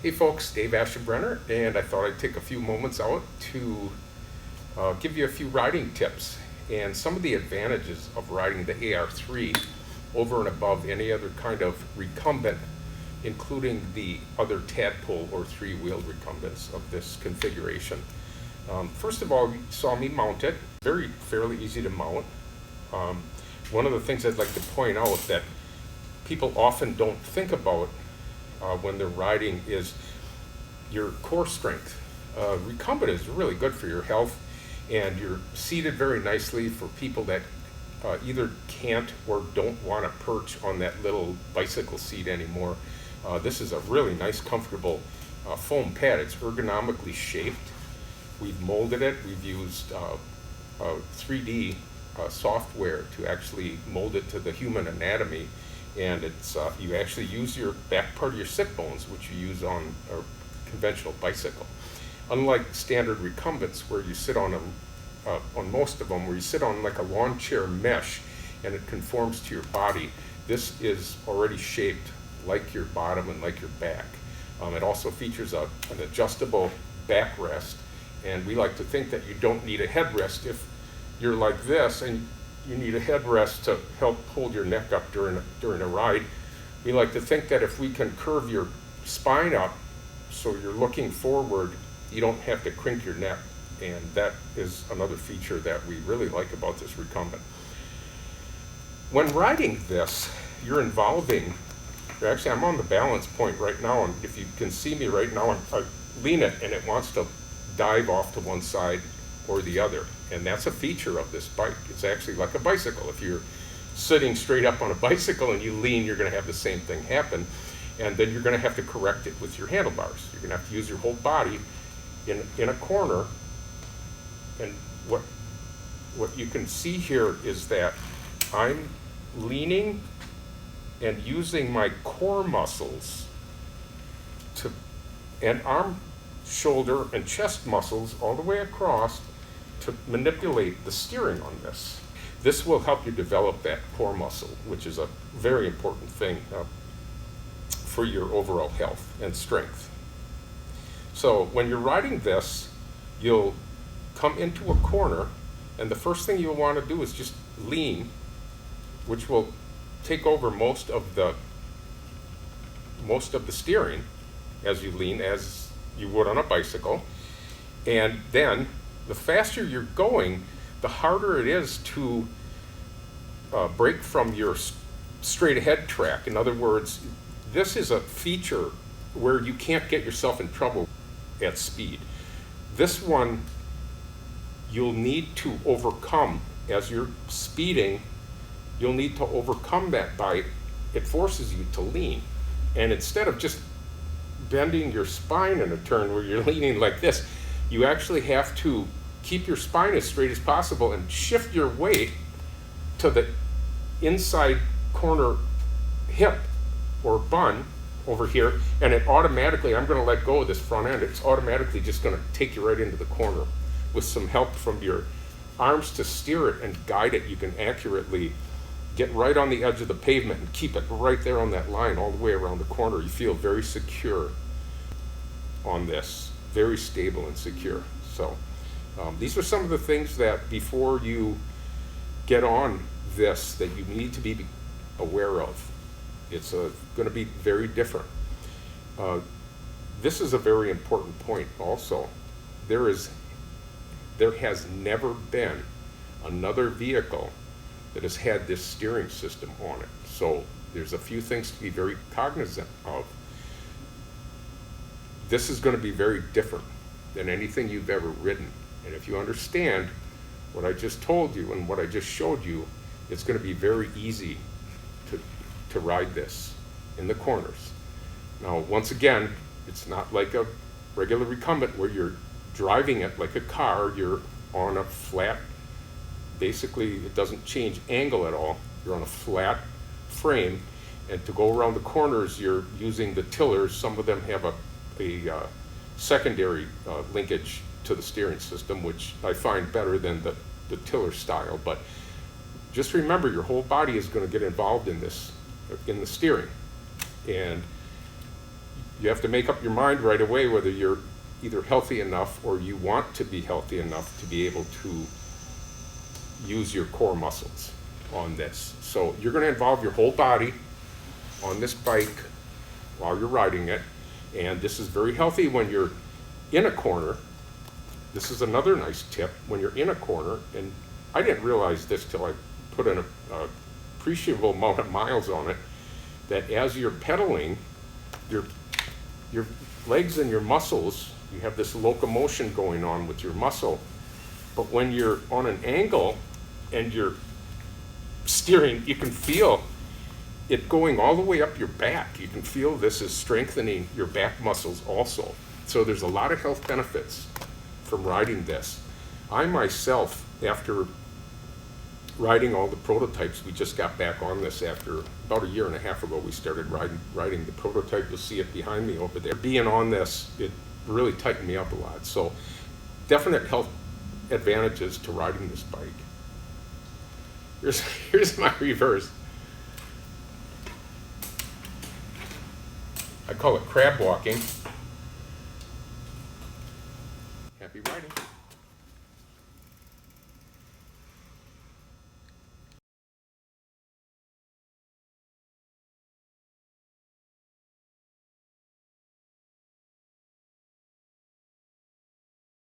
Hey folks, Dave Aschenbrenner, and I thought I'd take a few moments out to give you a few riding tips and some of the advantages of riding the AR-3 over and above any other kind of recumbent, including the other tadpole or three-wheeled recumbents of this configuration. First of all, you saw me mount it. Fairly easy to mount. One of the things I'd like to point out that people often don't think about when they're riding is your core strength. Recumbent is really good for your health, and you're seated very nicely for people that either can't or don't want to perch on that little bicycle seat anymore. This is a really nice, comfortable foam pad. It's ergonomically shaped. We've molded it. We've used 3D software to actually mold it to the human anatomy. And it's you actually use your back part of your sit bones, which you use on a conventional bicycle. Unlike standard recumbents, where you sit on most of them, where you sit on like a lawn chair mesh, and it conforms to your body. This is already shaped like your bottom and like your back. It also features an adjustable backrest, and we like to think that you don't need a headrest if you're like this and you need a headrest to help hold your neck up during a ride. We like to think that if we can curve your spine up so you're looking forward, you don't have to crink your neck. And that is another feature that we really like about this recumbent. When riding this, you're involving, actually I'm on the balance point right now, and if you can see me right now, I lean it and it wants to dive off to one side or the other. And that's a feature of this bike. It's actually like a bicycle. If you're sitting straight up on a bicycle and you lean, you're going to have the same thing happen. And then you're going to have to correct it with your handlebars. You're going to have to use your whole body in a corner. And what you can see here is that I'm leaning and using my core muscles and arm, shoulder, and chest muscles all the way across to manipulate the steering on this. This will help you develop that core muscle, which is a very important thing for your overall health and strength. So when you're riding this, you'll come into a corner, and the first thing you'll want to do is just lean, which will take over most of the steering as you lean, as you would on a bicycle. And then the faster you're going, the harder it is to break from your straight ahead track. In other words, this is a feature where you can't get yourself in trouble at speed. This one you'll need to overcome as you're speeding. You'll need to overcome that by, it forces you to lean. And instead of just bending your spine in a turn where you're leaning like this, you actually have to keep your spine as straight as possible and shift your weight to the inside corner hip or bun over here, and it automatically, I'm going to let go of this front end, it's automatically just going to take you right into the corner. With some help from your arms to steer it and guide it, you can accurately get right on the edge of the pavement and keep it right there on that line all the way around the corner. You feel very secure on this, very stable and secure. So these are some of the things that before you get on this that you need to be aware of. It's going to be very different. This is a very important point also. There has never been another vehicle that has had this steering system on it. So there's a few things to be very cognizant of. This is going to be very different than anything you've ever ridden. And if you understand what I just told you and what I just showed you, it's going to be very easy to ride this in the corners. Now, once again, it's not like a regular recumbent where you're driving it like a car. You're on a flat, basically it doesn't change angle at all. You're on a flat frame, and to go around the corners you're using the tillers. Some of them have a secondary linkage to the steering system, which I find better than the tiller style. But just remember, your whole body is going to get involved in this, in the steering. And you have to make up your mind right away whether you're either healthy enough or you want to be healthy enough to be able to use your core muscles on this. So you're going to involve your whole body on this bike while you're riding it, and this is very healthy when you're in a corner. This is another nice tip when you're in a corner, and I didn't realize this till I put in a appreciable amount of miles on it, that as you're pedaling, your legs and your muscles, you have this locomotion going on with your muscle, but when you're on an angle and you're steering, you can feel it going all the way up your back. You can feel this is strengthening your back muscles also. So there's a lot of health benefits from riding this. I myself, after riding all the prototypes, we just got back on this after about a year and a half ago. We started riding the prototype. You'll see it behind me over there. Being on this, it really tightened me up a lot. So definite health advantages to riding this bike. Here's my reverse. I call it crab walking.